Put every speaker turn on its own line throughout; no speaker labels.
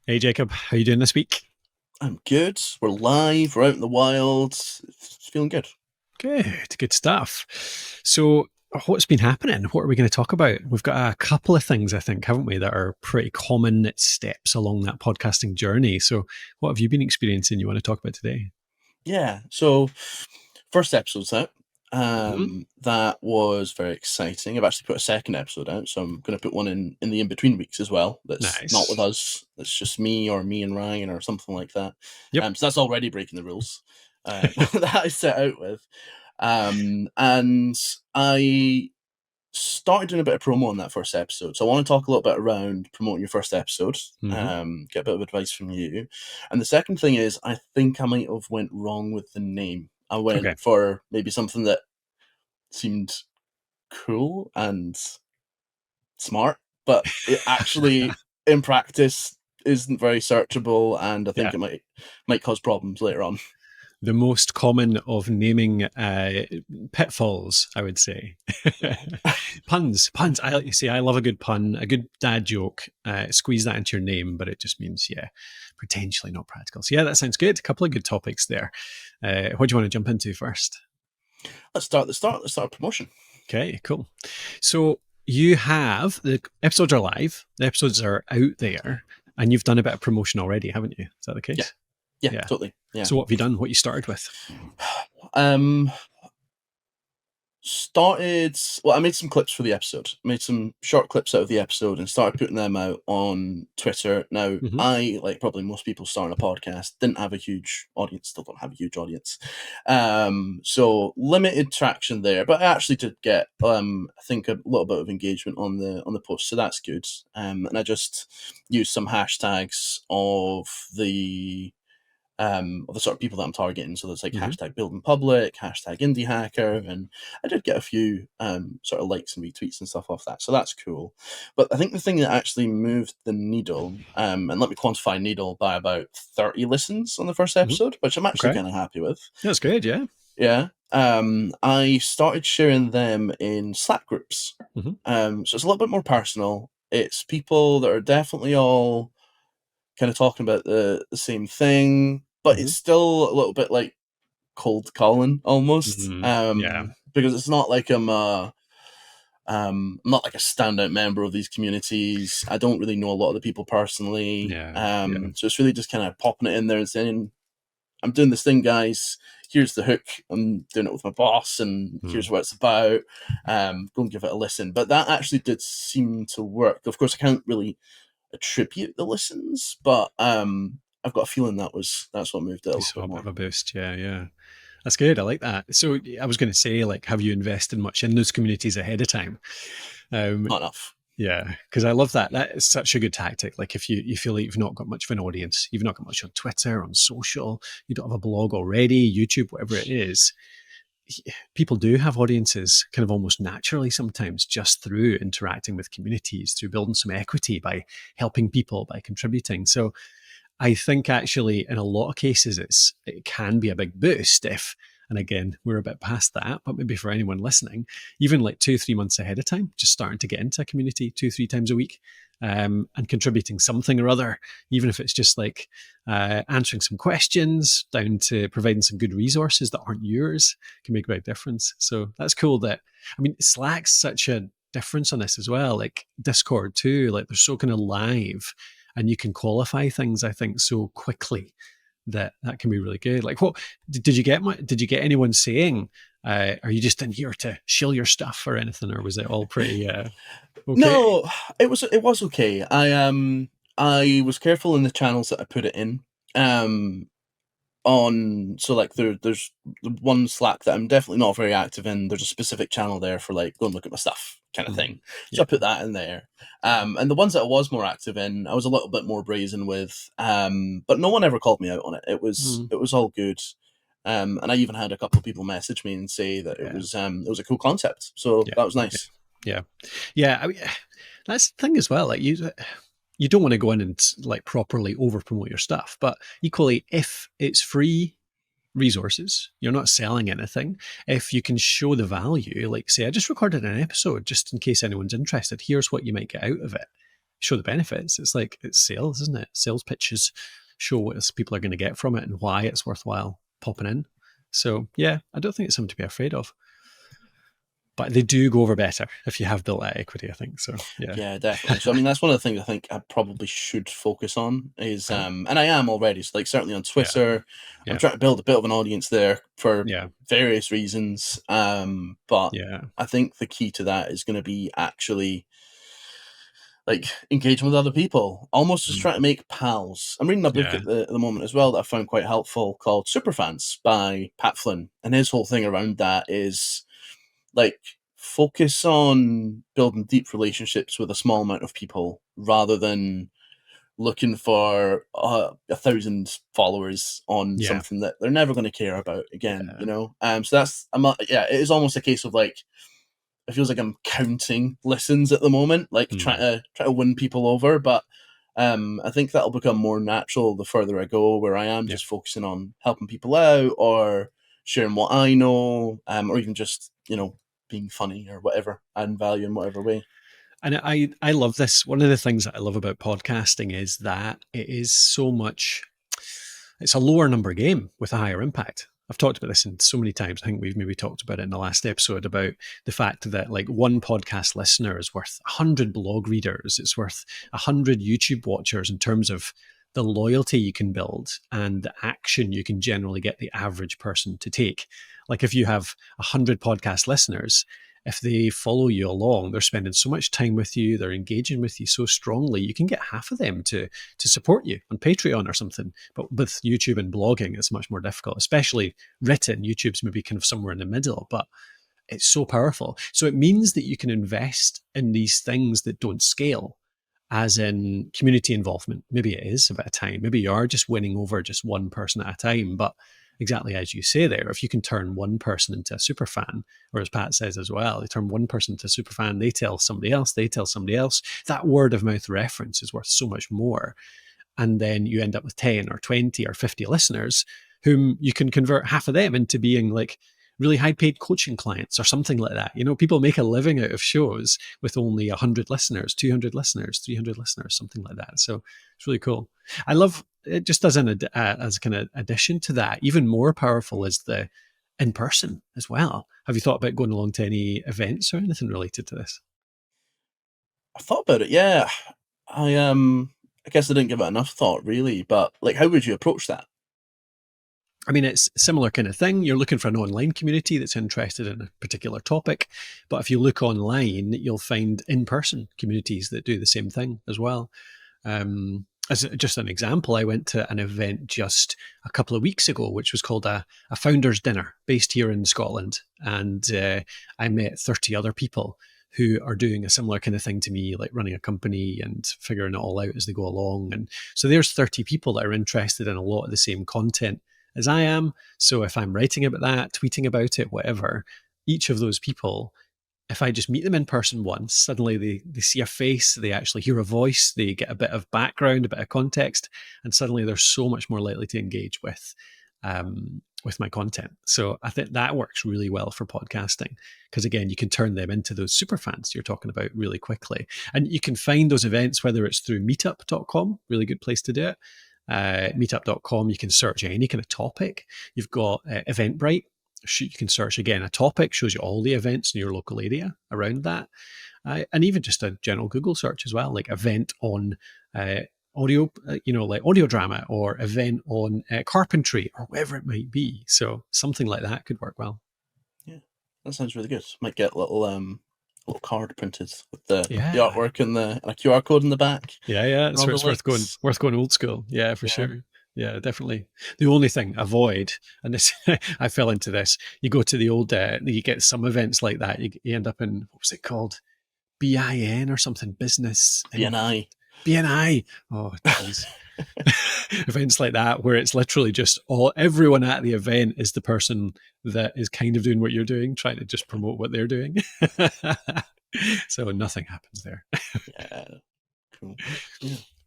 Hey Jacob, how you doing this week?
I'm good. We're live. We're out in the wild. It's feeling good.
Good stuff. So, what's been happening? What are we going to talk about? We've got a couple of things, I think, haven't we, that are pretty common steps along that podcasting journey. So, what have you been experiencing you want to talk about today?
Yeah. So, first episode's out.
Hmm.
That was very exciting. I've actually put a second episode out, so I'm going to put one in the in between weeks as well. That's not with
Nice.
us. That's just me or me and Ryan or something like that.
Yep.
So that's already breaking the rules that I set out with. And I started doing a bit of promo on that first episode. So I want to talk a little bit around promoting your first episode,
Hmm.
get a bit of advice from you. And the second thing is, I think I might have went wrong with the name. I
Okay.
went for maybe something that seemed cool and smart, but it actually, in practice, isn't very searchable, and I think
Yeah.
it might cause problems later on.
The most common of naming pitfalls, I would say.
Yeah.
Puns. I see. I love a good pun, a good dad joke. Squeeze that into your name, but it just means, yeah, potentially not practical. So yeah, that sounds good. A couple of good topics there. What do you want to jump into first?
Let's start the start. Let's start promotion.
Okay, cool. So you have the episodes are live. The episodes are out there, and you've done a bit of promotion already, haven't you? Is that the
Yeah.
case?
Yeah.
Yeah.
Totally. Yeah.
So what have you done? What you started with?
Um, started well, I made some clips for the episode, made some short clips out of the episode and started putting them out on Twitter. Now,
Hmm.
I, like probably most people starting a podcast, didn't have a huge audience, still don't have a huge audience, so limited traction there, but I actually did get I think a little bit of engagement on the post, so that's good. And I just used some hashtags of the sort of people that I'm targeting. So there's like
Hmm.
hashtag building public, hashtag indie hacker, and I did get a few sort of likes and retweets and stuff off that. So that's cool. But I think the thing that actually moved the needle, and let me quantify needle by about 30 listens on the first
Hmm.
episode, which I'm actually
Okay.
kind of happy with.
That's good, yeah.
Yeah. I started sharing them in Slack groups.
Hmm.
So it's a little bit more personal. It's people that are definitely all kind of talking about the same thing, but
Hmm.
it's still a little bit like cold calling almost.
Hmm. Yeah.
Because it's not like I'm not like a standout member of these communities. I don't really know a lot of the people personally.
Yeah. Yeah.
So it's really just kind of popping it in there and saying, I'm doing this thing, guys. Here's the hook. I'm doing it with my boss, and
Mm.
here's what it's about. Go and give it a listen. But that actually did seem to work. Of course, I can't really attribute the listens, but I've got a feeling that's what moved it a
You
little
saw
bit
a bit
more.
of a boost. Yeah. Yeah. That's good. I like that. So I was going to say, like, have you invested much in those communities ahead of time? Um,
Not enough.
yeah, because I love that. That is such a good tactic. Like, if you feel like you've not got much of an audience, you've not got much on Twitter, on social, you don't have a blog already, YouTube, whatever it is, people do have audiences kind of almost naturally sometimes just through interacting with communities, through building some equity by helping people, by contributing. So I think actually in a lot of cases it can be a big boost if, and again we're a bit past that, but maybe for anyone listening, even like 2 3 months ahead of time, just starting to get into a community 2 3 times a week, and contributing something or other, even if it's just like answering some questions down to providing some good resources that aren't yours, can make a big difference. So that's cool. That, I mean, Slack's such a difference on this as well, like Discord too, like they're so kind of live and you can qualify things, I think, so quickly that that can be really good. Like, what did you get? Did you get anyone saying, "Are you just in here to shill your stuff" or anything, or was it all pretty okay?
No, it was okay. I was careful in the channels that I put it in. Um, on so like there's the one Slack that I'm definitely not very active in. There's a specific channel there for like go and look at my stuff kind of
Mhm.
thing. So
Yeah.
I put that in there. And the ones that I was more active in, I was a little bit more brazen with. But no one ever called me out on it. It was
Mm.
it was all good. And I even had a couple of people message me and say that it
Yeah.
was a cool concept. So
Yeah.
that was
Yeah.
nice.
Yeah. Yeah. I mean, that's the thing as well. Like you don't want to go in and like properly over promote your stuff, but equally, if it's free resources, you're not selling anything. If you can show the value, like say, I just recorded an episode just in case anyone's interested. Here's what you might get out of it. show the benefits. It's like it's sales, isn't it? Sales pitches show what people are going to get from it and why it's worthwhile popping in. So yeah, I don't think it's something to be afraid of. But they do go over better if you have built that equity, I think. So yeah.
Yeah, definitely. So I mean, that's one of the things I think I probably should focus on is,
Uh-huh.
and I am already. So like certainly on
Yeah.
Twitter, I'm
Yeah.
trying to build a bit of an audience there for
Yeah.
various reasons. But
Yeah.
I think the key to that is going to be actually like engaging with other people, almost just
Mm.
trying to make pals. I'm reading a book
Yeah.
at the moment as well that I found quite helpful called Superfans by Pat Flynn, and his whole thing around that is like focus on building deep relationships with a small amount of people rather than looking for 1,000 followers on
Yeah.
something that they're never going to care about again,
Yeah.
you know. So that's yeah, it is almost a case of like it feels like I'm counting listens at the moment, like
Mm.
try to win people over, but I think that'll become more natural the further I go, where I am
Yeah.
just focusing on helping people out or sharing what I know, or even just being funny or whatever, adding value in whatever way.
And I love this. One of the things that I love about podcasting is that it is so much, it's a lower number game with a higher impact. I've talked about this in so many times. I think we've maybe talked about it in the last episode about the fact that like one podcast listener is worth 100 blog readers. It's worth 100 YouTube watchers in terms of the loyalty you can build and the action you can generally get the average person to take. Like if you have 100 podcast listeners, if they follow you along, they're spending so much time with you, they're engaging with you so strongly, you can get half of them to support you on Patreon or something. But with YouTube and blogging, it's much more difficult, especially written. YouTube's maybe kind of somewhere in the middle, but it's so powerful. So it means that you can invest in these things that don't scale, as in community involvement. Maybe it is a bit of time. Maybe you are just winning over just one person at a time. But exactly as you say there, if you can turn one person into a super fan, or as Pat says as well, they turn one person into a super fan, they tell somebody else, they tell somebody else, that word of mouth reference is worth so much more. And then you end up with 10 or 20 or 50 listeners whom you can convert half of them into being like really high paid coaching clients or something like that. You know, people make a living out of shows with only 100 listeners, 200 listeners, 300 listeners, something like that. So it's really cool. I love it. Just as as kind of addition to that, even more powerful is the in person as well. Have you thought about going along to any events or anything related to this?
I thought about it, yeah. I guess I didn't give it enough thought really, but like how would you approach that?
I mean, it's a similar kind of thing. You're looking for an online community that's interested in a particular topic. But if you look online, you'll find in person communities that do the same thing as well. As just an example, I went to an event just a couple of weeks ago, which was called a founders dinner based here in Scotland. And I met 30 other people who are doing a similar kind of thing to me, like running a company and figuring it all out as they go along. And so there's 30 people that are interested in a lot of the same content as I am. So if I'm writing about that, tweeting about it, whatever, each of those people, if I just meet them in person once, suddenly they see a face, they actually hear a voice, they get a bit of background, a bit of context, and suddenly they're so much more likely to engage with my content. So I think that works really well for podcasting because again, you can turn them into those super fans you're talking about really quickly. And you can find those events, whether it's through meetup.com, really good place to do it. Meetup.com, you can search any kind of topic. You've got Eventbrite. You can search again a topic, shows you all the events in your local area around that. And even just a general Google search as well, like event on audio, like audio drama or event on carpentry or whatever it might be. So something like that could work well.
Yeah, that sounds really good. Might get a little card printed with the
Yeah.
artwork and a QR code in the back
Yeah.
and all
So
the
it's
links.
worth going old school. Yeah, for
Yeah.
sure. Yeah, definitely. The only thing avoid, and this I fell into this. You go to the old, you get some events like that. You end up in what was it called, BIN or something, business and
BNI.
BNI. Oh, jeez. Events like that where it's literally just everyone at the event is the person that is kind of doing what you're doing, trying to just promote what they're doing. So nothing happens there.
Yeah. Cool.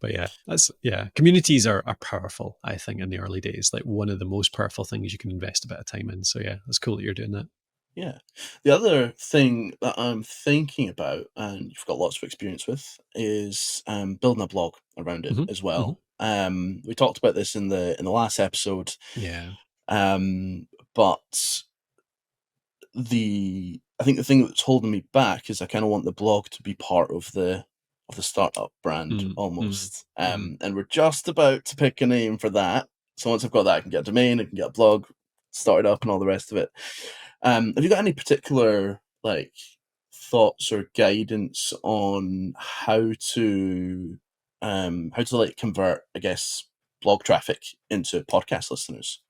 Yeah.
But communities are powerful, I think, in the early days. Like one of the most powerful things you can invest a bit of time in. So yeah, it's cool that you're doing that.
Yeah. The other thing that I'm thinking about, and you've got lots of experience with, is building a blog around it
Hmm.
as
Hmm.
well. We talked about this in the last episode,
Yeah.
um, but I think the thing that's holding me back is I kind of want the blog to be part of the startup brand
Mm, mm,
almost.
mhm.
And we're just about to pick a name for that. So once I've got that, I can get a domain, I can get a blog started up, and all the rest of it. Have you got any particular like thoughts or guidance on how to like convert, I guess, blog traffic into podcast listeners?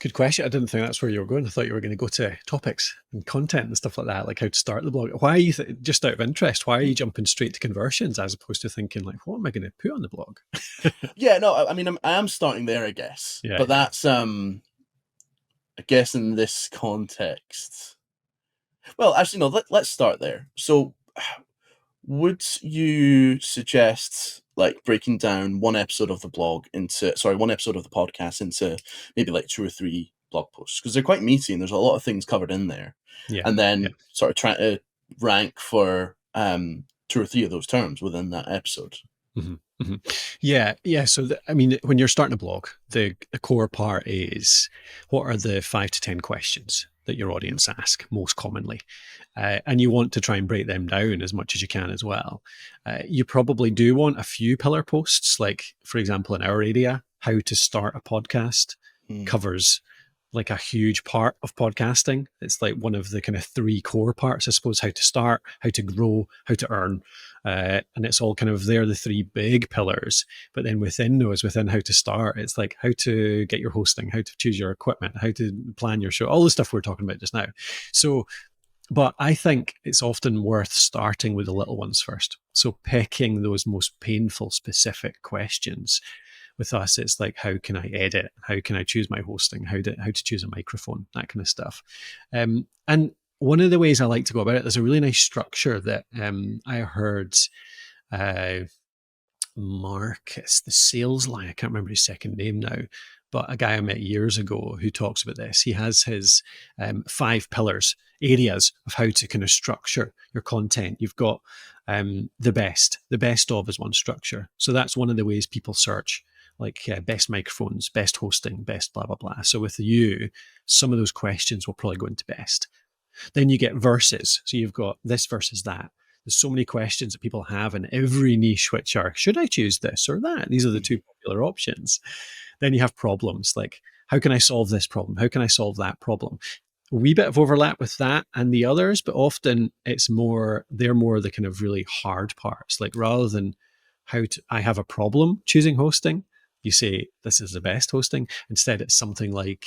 Good question. I didn't think that's where you were going. I thought you were going to go to topics and content and stuff like that, like how to start the blog. Why are you, just out of interest, why are you jumping straight to conversions as opposed to thinking, like, what am I going to put on the blog?
Yeah, no, I mean, I am starting there, I guess,
Yeah,
but
yeah.
that's I guess in this context. Well, actually, no. Let's start there. So, would you suggest like breaking down one episode of the podcast into maybe like two or three blog posts because they're quite meaty and there's a lot of things covered in there,
Yeah,
and
yeah.
then sort of trying to rank for two or three of those terms within that episode.
Mhm, mhm. Yeah, yeah. So, I mean, when you're starting a blog, the core part is what are the 5 to 10 questions that your audience ask most commonly? And you want to try and break them down as much as you can as well. You probably do want a few pillar posts, like, for example, in our area, how to start a podcast
Mm.
covers like a huge part of podcasting. It's like one of the kind of three core parts, I suppose: how to start, how to grow, how to earn. And it's all kind of, they're the three big pillars. But then within those, within how to start, it's like how to get your hosting, how to choose your equipment, how to plan your show, all the stuff we're talking about just now. So, but I think it's often worth starting with the little ones first. So picking those most painful, specific questions. With us, it's like, how can I edit? How can I choose my hosting? How to choose a microphone? That kind of stuff. And one of the ways I like to go about it, there's a really nice structure that I heard uh, Marcus, the sales line, I can't remember his second name now, but a guy I met years ago who talks about this. He has his 5 pillars, areas of how to kind of structure your content. You've got the best of is one structure. So that's one of the ways people search, like best microphones, best hosting, best blah, blah, blah. So with you, some of those questions will probably go into best. Then you get verses. So you've got this versus that. There's so many questions that people have in every niche, which are, should I choose this or that? These are the two
Mhm.
popular options. Then you have problems like, how can I solve this problem? How can I solve that problem? A wee bit of overlap with that and the others, but often they're more the kind of really hard parts. Like, rather than I have a problem choosing hosting, you say, this is the best hosting. Instead, it's something like,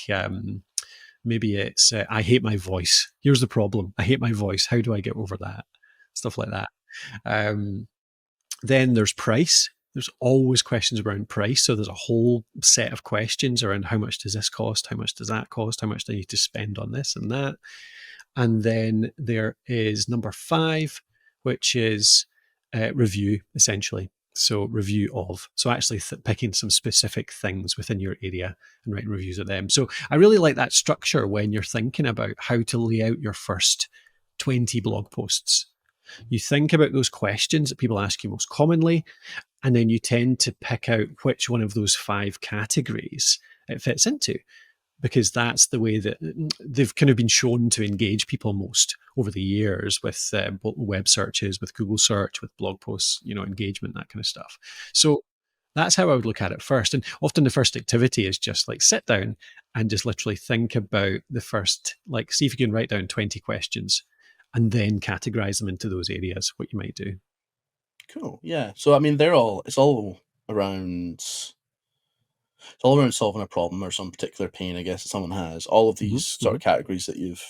maybe it's, I hate my voice. Here's the problem. I hate my voice. How do I get over that? Stuff like that. Um, then there's price. There's always questions around price. So there's a whole set of questions around, how much does this cost? How much does that cost? How much do I need to spend on this and that? And then there is number 5, which is review, essentially. So review of. So actually picking some specific things within your area and writing reviews of them. So I really like that structure when you're thinking about how to lay out your first 20 blog posts. You think about those questions that people ask you most commonly, and then you tend to pick out which one of those 5 categories it fits into, because that's the way that they've kind of been shown to engage people most over the years, with web searches, with Google search, with blog posts, engagement, that kind of stuff. So that's how I would look at it first. And often the first activity is just like, sit down and just literally think about the first, like, see if you can write down 20 questions and then categorize them into those areas, what you might do.
Cool. Yeah. So I mean, around it's all around solving a problem or some particular pain, I guess, that someone has. All of
Hmm.
these sort
Hmm.
of categories that you've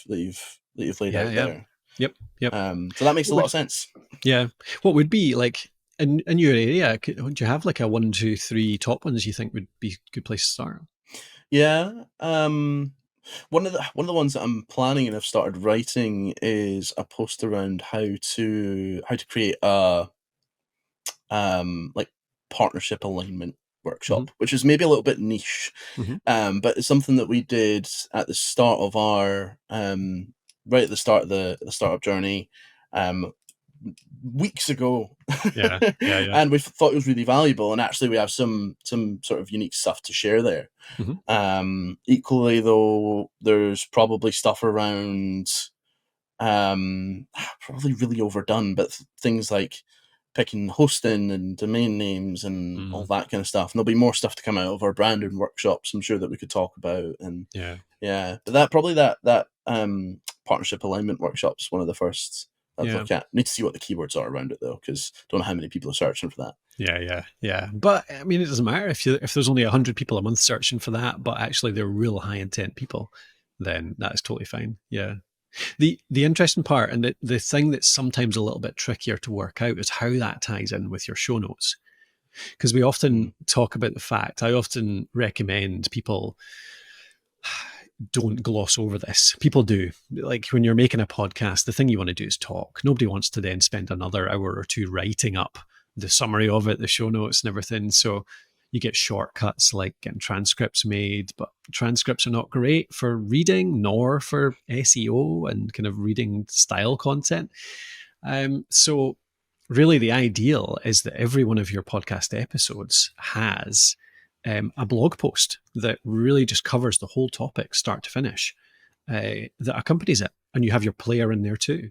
laid
Yeah,
out
yeah.
there.
Yep, yep.
So that makes a
What
lot
would
of sense.
Yeah. What would be like in your area? Would you have like a one, two, three top ones you think would be a good place to start?
Yeah. One of the ones that I'm planning and have started writing is a post around how to create a like partnership alignment workshop,
Mhm.
which is maybe a little bit niche,
Mhm.
but it's something that we did at the start of our right at the start of the startup journey, um, weeks ago,
Yeah. Yeah. Yeah.
and we thought it was really valuable. And actually, we have some sort of unique stuff to share there.
Mhm.
Equally, though, there's probably stuff around probably really overdone, but things like picking hosting and domain names and all
Mm.
that kind of stuff. And there'll be more stuff to come out of our branding workshops, I'm sure, that we could talk about. And
Yeah.
yeah, but that probably that partnership alignment workshop's one of the first I'd
Yeah.
look at. Need to see what the keywords are around it though, because don't know how many people are searching for that.
Yeah, yeah, yeah. But I mean, it doesn't matter if there's only 100 people a month searching for that, but actually they're real high intent people, then that is totally fine. Yeah. The interesting part and the thing that's sometimes a little bit trickier to work out is how that ties in with your show notes. Because we
Mm.
often talk about the fact, I often recommend people don't gloss over this. People do. Like when you're making a podcast, the thing you want to do is talk. Nobody wants to then spend another hour or two writing up the summary of it, the show notes and everything. So you get shortcuts like getting transcripts made, but transcripts are not great for reading nor for SEO and kind of reading style content. So really the ideal is that every one of your podcast episodes has a blog post that really just covers the whole topic, start to finish, that accompanies it. And you have your player in there too.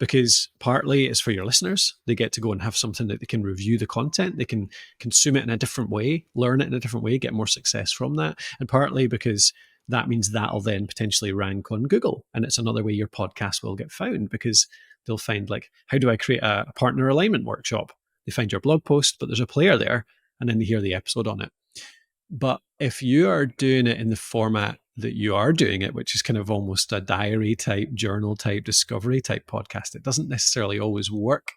Because partly it's for your listeners. They get to go and have something that they can review the content, they can consume it in a different way, learn it in a different way, get more success from that. And partly because that means that'll then potentially rank on Google. And it's another way your podcast will get found because they'll find, like, how do I create a partner alignment workshop? They find your blog post, but there's a player there, and then they hear the episode on it. But if you are doing it in the format that you are doing it, which is kind of almost a diary type, journal type, discovery type podcast, it doesn't necessarily always work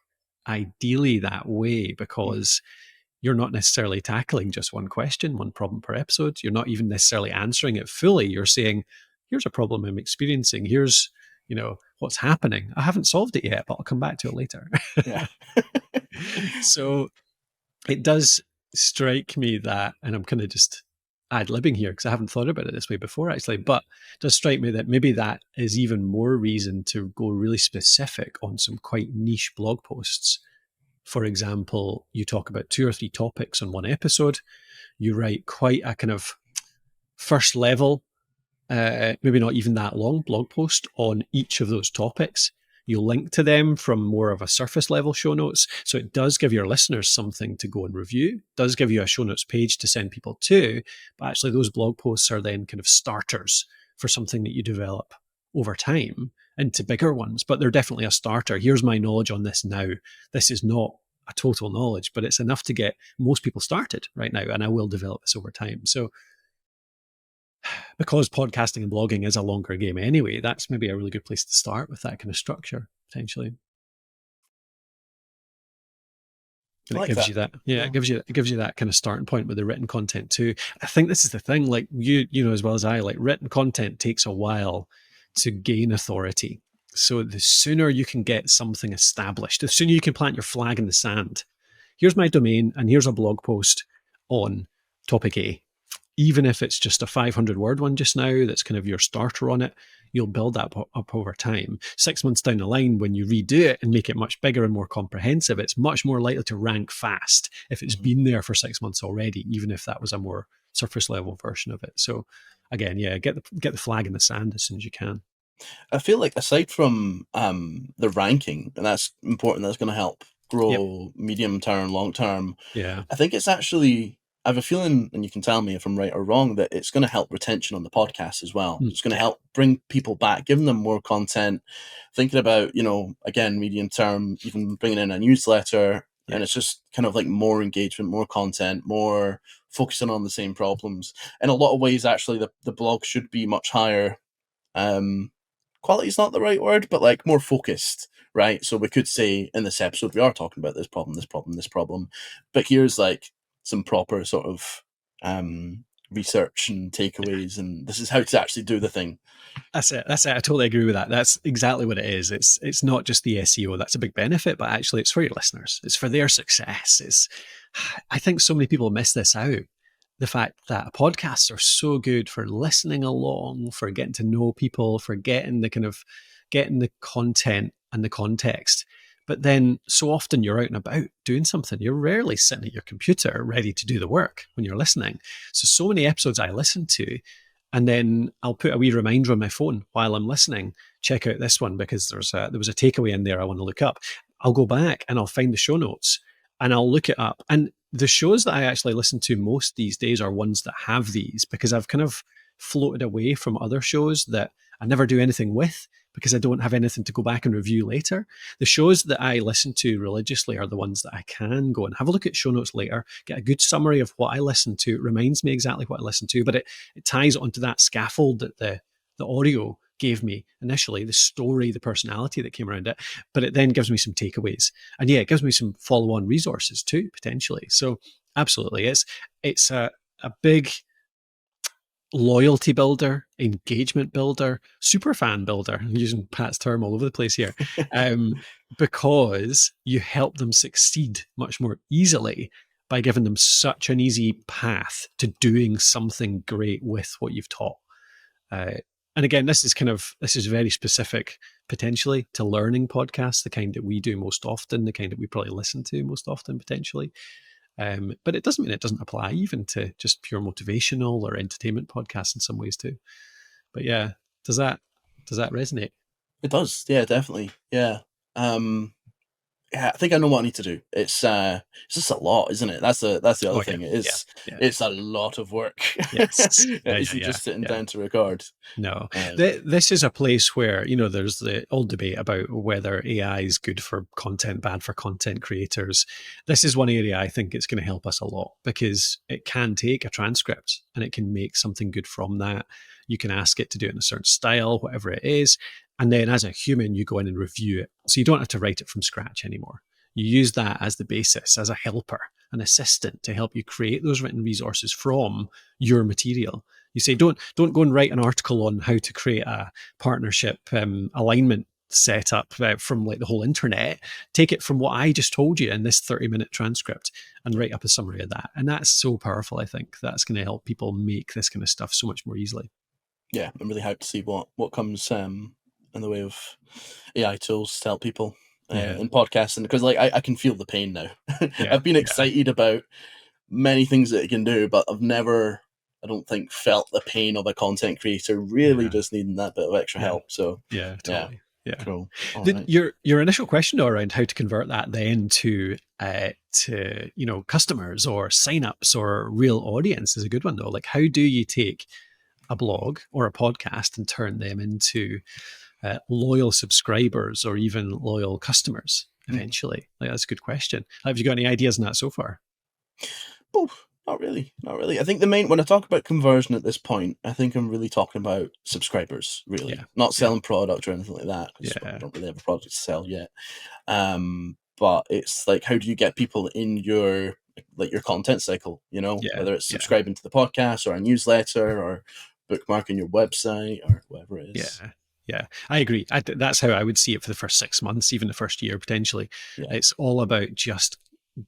ideally that way
Mm.
because you're not necessarily tackling just one question, one problem per episode. You're not even necessarily answering it fully. You're saying, here's a problem I'm experiencing. Here's, what's happening. I haven't solved it yet, but I'll come back to it later.
Yeah.
So it does strike me that, and I'm kind of just ad libbing here because I haven't thought about it this way before actually, but it does strike me that maybe that is even more reason to go really specific on some quite niche blog posts. For example, you talk about 2 or 3 topics on one episode, you write quite a kind of first level, maybe not even that long blog post on each of those topics. You'll link to them from more of a surface level show notes. So it does give your listeners something to go and review, does give you a show notes page to send people to, but actually those blog posts are then kind of starters for something that you develop over time into bigger ones. But they're definitely a starter. Here's my knowledge on this now. This is not a total knowledge, but it's enough to get most people started right now. And I will develop this over time. So because podcasting and blogging is a longer game anyway, that's maybe a really good place to start with that kind of structure potentially.
I
And it
like
gives
that.
you that, yeah,
Yeah.
it gives you that kind of starting point with the written content too. I think this is the thing, like you know as well as I, like written content takes a while to gain authority. So the sooner you can get something established, the sooner you can plant your flag in the sand. Here's my domain, and here's a blog post on topic A, even if it's just a 500-word one just now, that's kind of your starter on it, you'll build that up over time. 6 months down the line, when you redo it and make it much bigger and more comprehensive, it's much more likely to rank fast if it's
Mhm.
been there for 6 months already, even if that was a more surface level version of it. So again, yeah, get the flag in the sand as soon as you can.
I feel like aside from the ranking, and that's important, that's going to help
Yep.
grow medium term, long term.
Yeah.
I think it's actually, I have a feeling, and you can tell me if I'm right or wrong, that it's going to help retention on the podcast as well. It's going to
Yeah.
help bring people back, giving them more content, thinking about, again, medium term, even bringing in a newsletter.
Yeah.
And it's just kind of like more engagement, more content, more focusing on the same problems. In a lot of ways, actually, the blog should be much higher. Quality is not the right word, but like more focused, right? So we could say in this episode we are talking about this problem, this problem, this problem, but here's like some proper sort of research and takeaways, and this is how to actually do the thing.
That's it. That's it. I totally agree with that. That's exactly what it is. It's not just the SEO. That's a big benefit, but actually it's for your listeners. It's for their success. I think so many people miss this out. The fact that podcasts are so good for listening along, for getting to know people, for getting the content and the context. But then so often you're out and about doing something. You're rarely sitting at your computer ready to do the work when you're listening. So many episodes I listen to, and then I'll put a wee reminder on my phone while I'm listening. Check out this one because there was a takeaway in there I want to look up. I'll go back and I'll find the show notes and I'll look it up. And the shows that I actually listen to most these days are ones that have these, because I've kind of floated away from other shows that I never do anything with because I don't have anything to go back and review later. The shows that I listen to religiously are the ones that I can go and have a look at show notes later, get a good summary of what I listened to. It reminds me exactly what I listened to, but it ties onto that scaffold that the audio gave me initially, the story, the personality that came around it, but it then gives me some takeaways. And yeah, it gives me some follow-on resources too, potentially. So absolutely, it's a big loyalty builder, engagement builder, super fan builder. I'm using Pat's term all over the place here, because you help them succeed much more easily by giving them such an easy path to doing something great with what you've taught. And again, this is very specific potentially to learning podcasts, the kind that we do most often, the kind that we probably listen to most often potentially. But it doesn't mean it doesn't apply even to just pure motivational or entertainment podcasts in some ways too. But yeah, does that resonate?
It does, yeah, definitely, yeah. Yeah, I think I know what I need to do. It's just a lot, isn't it? That's the other
Oh yeah,
thing.
yeah, yeah.
It's a lot of work.
Yes,
It
yeah, yeah,
isn't
yeah,
just sitting
yeah.
down to record.
No,
Um,
this is a place where, there's the old debate about whether AI is good for content, bad for content creators. This is one area I think it's going to help us a lot because it can take a transcript and it can make something good from that. You can ask it to do it in a certain style, whatever it is. And then as a human, you go in and review it. So you don't have to write it from scratch anymore. You use that as the basis, as a helper, an assistant to help you create those written resources from your material. You say, don't go and write an article on how to create a partnership alignment setup from like the whole internet. Take it from what I just told you in this 30-minute transcript and write up a summary of that. And that's so powerful. I think that's going to help people make this kind of stuff so much more easily.
yeah, I'm really hyped to see what comes in the way of AI tools to help people
Yeah,
in podcasting, because like I can feel the pain now.
yeah,
I've been
yeah,
excited about many things that it can do, but I've never, I don't think, felt the pain of a content creator really
yeah,
just needing that bit of extra
yeah,
help. So
yeah,
yeah,
totally. Yeah.
cool. All right.
Your initial question though, around how to convert that then to customers or signups or real audience is a good one though. Like, how do you take a blog or a podcast and turn them into loyal subscribers or even loyal customers
Mm.
eventually? Like, that's a good question. Have you got any ideas on that so far?
Oof, not really, not really. I think the main, when I talk about conversion at this point, I think I'm really talking about subscribers,
Yeah,
really, not
yeah,
selling product or anything like that, because I
yeah,
don't really have a product to sell yet. But it's like, how do you get people in your, like, your content cycle? You know,
yeah,
whether it's
yeah,
subscribing to the podcast or a newsletter or bookmarking your website or whatever it is.
yeah. Yeah, I agree. That's how I would see it for the first 6 months, even the first year potentially.
Yeah,
It's all about just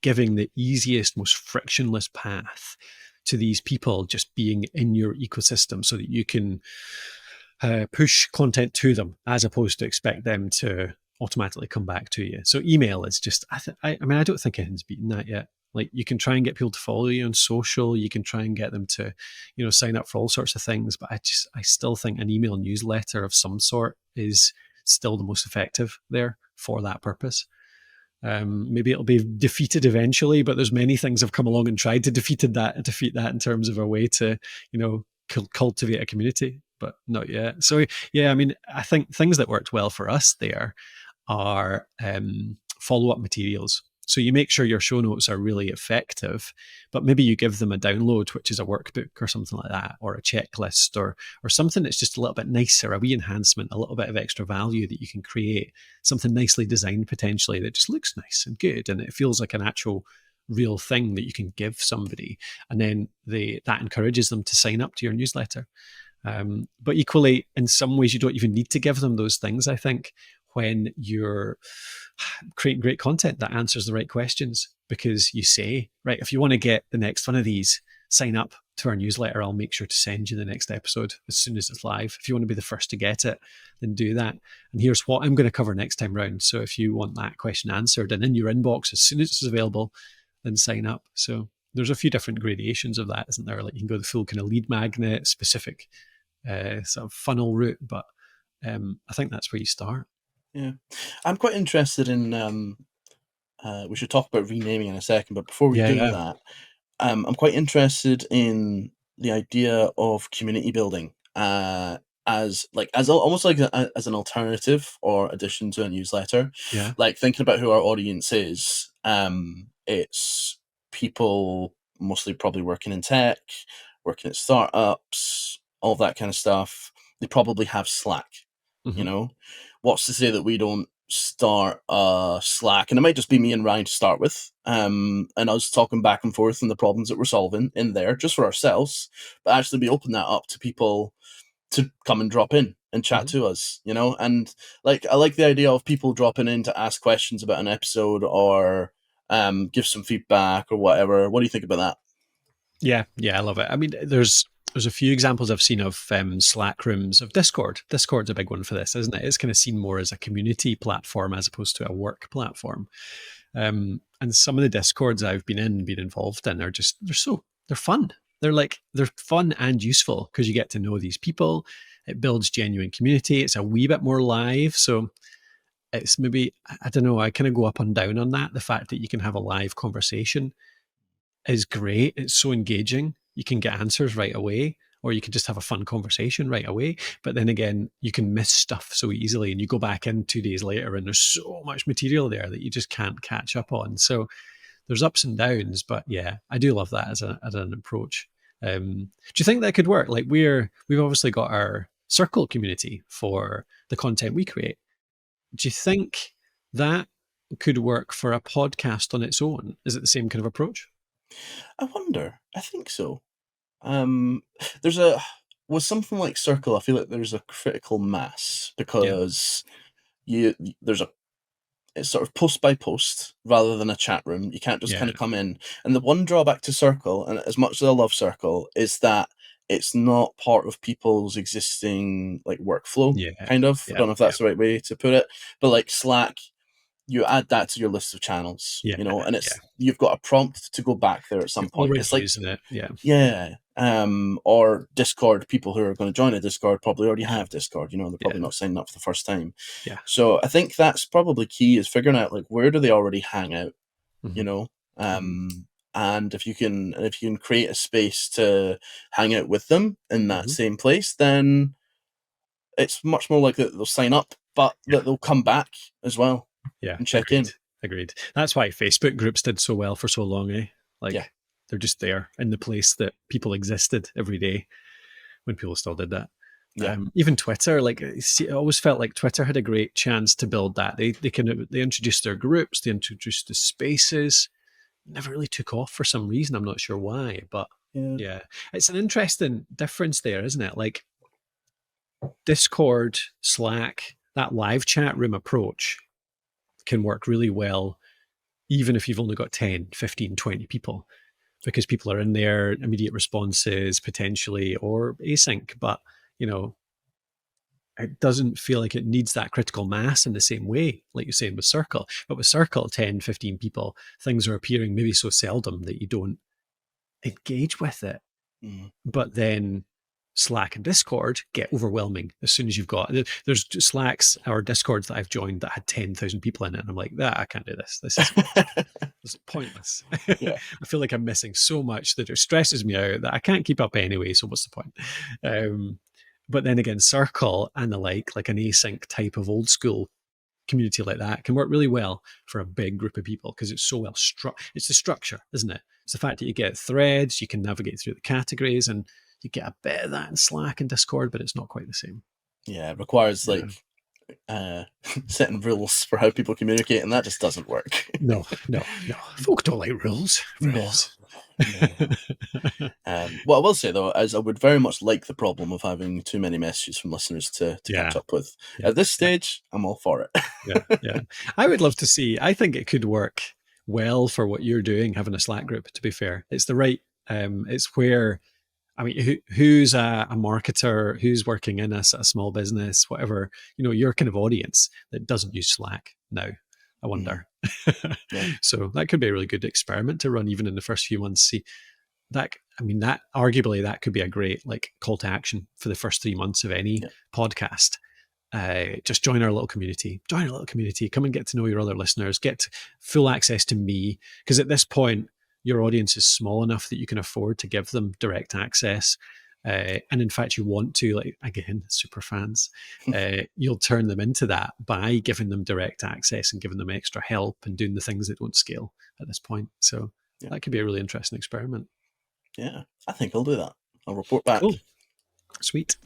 giving the easiest, most frictionless path to these people just being in your ecosystem so that you can push content to them as opposed to expect them to automatically come back to you. So email is just, I mean, I don't think anything's beaten that yet. Like, you can try and get people to follow you on social. You can try and get them to, sign up for all sorts of things. But I still think an email newsletter of some sort is still the most effective there for that purpose. Maybe it'll be defeated eventually, but there's many things have come along and tried to defeat that in terms of a way to, cultivate a community, but not yet. So yeah, I mean, I think things that worked well for us there are follow-up materials. So you make sure your show notes are really effective, but maybe you give them a download, which is a workbook or something like that, or a checklist, or something that's just a little bit nicer, a wee enhancement, a little bit of extra value that you can create, something nicely designed potentially that just looks nice and good, and it feels like an actual real thing that you can give somebody, and then that encourages them to sign up to your newsletter. But equally, in some ways, you don't even need to give them those things, I think, when you're creating great content that answers the right questions, because you say, right, if you want to get the next one of these, sign up to our newsletter. I'll make sure to send you the next episode as soon as it's live. If you want to be the first to get it, then do that. And here's what I'm going to cover next time round. So if you want that question answered and in your inbox as soon as it's available, then sign up. So there's a few different gradations of that, isn't there? Like you can go the full kind of lead magnet, specific sort of funnel route, but I think that's where you start.
Yeah, I'm quite interested in. We should talk about renaming in a second, but before we do
Yeah,
that, I'm quite interested in the idea of community building almost like as an alternative or addition to a newsletter.
yeah.
Like thinking about who our audience is, it's people mostly probably working in tech, working at startups, all that kind of stuff. They probably have Slack. You
Mm-hmm.
know, what's to say that we don't start Slack, and it might just be me and Ryan to start with, and us talking back and forth on the problems that we're solving in there just for ourselves, but actually be open that up to people to come and drop in and chat
Mm-hmm.
to us, and like I like the idea of people dropping in to ask questions about an episode or give some feedback or whatever. What do you think about that?
Yeah, I love it. I mean, there's a few examples I've seen of Slack rooms of Discord. Discord's a big one for this, isn't it? It's kind of seen more as a community platform as opposed to a work platform. And some of the Discords I've been involved in are just they're fun. They're fun and useful because you get to know these people. It builds genuine community. It's a wee bit more live, so it's maybe, I don't know. I kind of go up and down on that. The fact that you can have a live conversation is great. It's so engaging. You can get answers right away, or you can just have a fun conversation right away. But then again, you can miss stuff so easily, and you go back in 2 days later, and there's so much material there that you just can't catch up on. So there's ups and downs, but yeah, I do love that as an approach. Do you think that could work? Like we've obviously got our circle community for the content we create. Do you think that could work for a podcast on its own? Is it the same kind of approach?
I wonder. I think so. Um, there's a with something like Circle, I feel like there's a critical mass
Yeah.
because you there's a it's sort of post by post rather than a chat room. You can't just
Yeah.
kind of come in. And the one drawback to Circle, and as much as I love Circle, is that it's not part of people's existing like workflow.
Yeah.
Kind of. I
Yeah.
don't know if
Yeah.
that's the right way to put it, but like Slack, you add that to your list of channels,
Yeah.
and
Yeah.
you've got a prompt to go back there at some
You're
point.
already
It's like
using it. Yeah.
yeah. Or Discord, people who are going to join a Discord probably already
Yeah.
have Discord, they're
Yeah.
probably not signing up for the first time.
Yeah.
So I think that's probably key is figuring out like where do they already hang out, you
Mm-hmm.
know?
Mm-hmm.
And if you can create a space to hang out with them in that
Mm-hmm.
same place, then it's much more likely that they'll sign up, but
Yeah.
that they'll come back as well
Yeah.
and check
Agreed.
in.
Agreed. That's why Facebook groups did so well for so long, eh?
Yeah.
Like they're just there in the place that people existed every day when people still did that.
Yeah.
Even Twitter, like I always felt like Twitter had a great chance to build that. They introduced their groups, they introduced the spaces. Never really took off for some reason. I'm not sure why, but
Yeah.
yeah, it's an interesting difference there, isn't it? Like Discord, Slack, that live chat room approach can work really well, even if you've only got 10, 15, 20 people, because people are in there, immediate responses potentially, or async. But, you know, it doesn't feel like it needs that critical mass in the same way, like you're saying with Circle. But with Circle, 10, 15 people, things are appearing maybe so seldom that you don't engage with it.
Mm.
But then Slack and Discord get overwhelming as soon as you've got. There's Slacks or Discords that I've joined that had 10,000 people in it, and I'm like, I can't do this. This is pointless.
Yeah.
I feel like I'm missing so much that it stresses me out that I can't keep up anyway. So what's the point? But then again, Circle and the like an async type of old school community like that can work really well for a big group of people because it's so well it's the structure, isn't it? It's the fact that you get threads, you can navigate through the categories, and you get a bit of that in Slack and Discord, but it's not quite the same.
Yeah. It requires
Yeah.
like setting rules for how people communicate, and that just doesn't work.
No, no, no. Folk don't like rules.
No,
Rules.
no. What I will say though is I would very much like the problem of having too many messages from listeners to catch
Yeah,
up with.
yeah,
At this
yeah,
stage, I'm all for it.
yeah, yeah. I would love to see. I think it could work well for what you're doing, having a Slack group. To be fair, it's the right. It's where I mean, who's a marketer, who's working in a small business, whatever, your kind of audience that doesn't use Slack now, I
Mhm.
wonder.
Yeah,
So that could be a really good experiment to run even in the first few months. See that, I mean, that arguably that could be a great like call to action for the first 3 months of any
yeah,
podcast. Just join our little community. Join our little community. Come and get to know your other listeners. Get full access to me. Because at this point, your audience is small enough that you can afford to give them direct access. And in fact, you want to, like, again, super fans, you'll turn them into that by giving them direct access and giving them extra help and doing the things that don't scale at this point. So
yeah,
that could be a really interesting experiment.
yeah. I think I'll do that. I'll report back.
Cool. Sweet.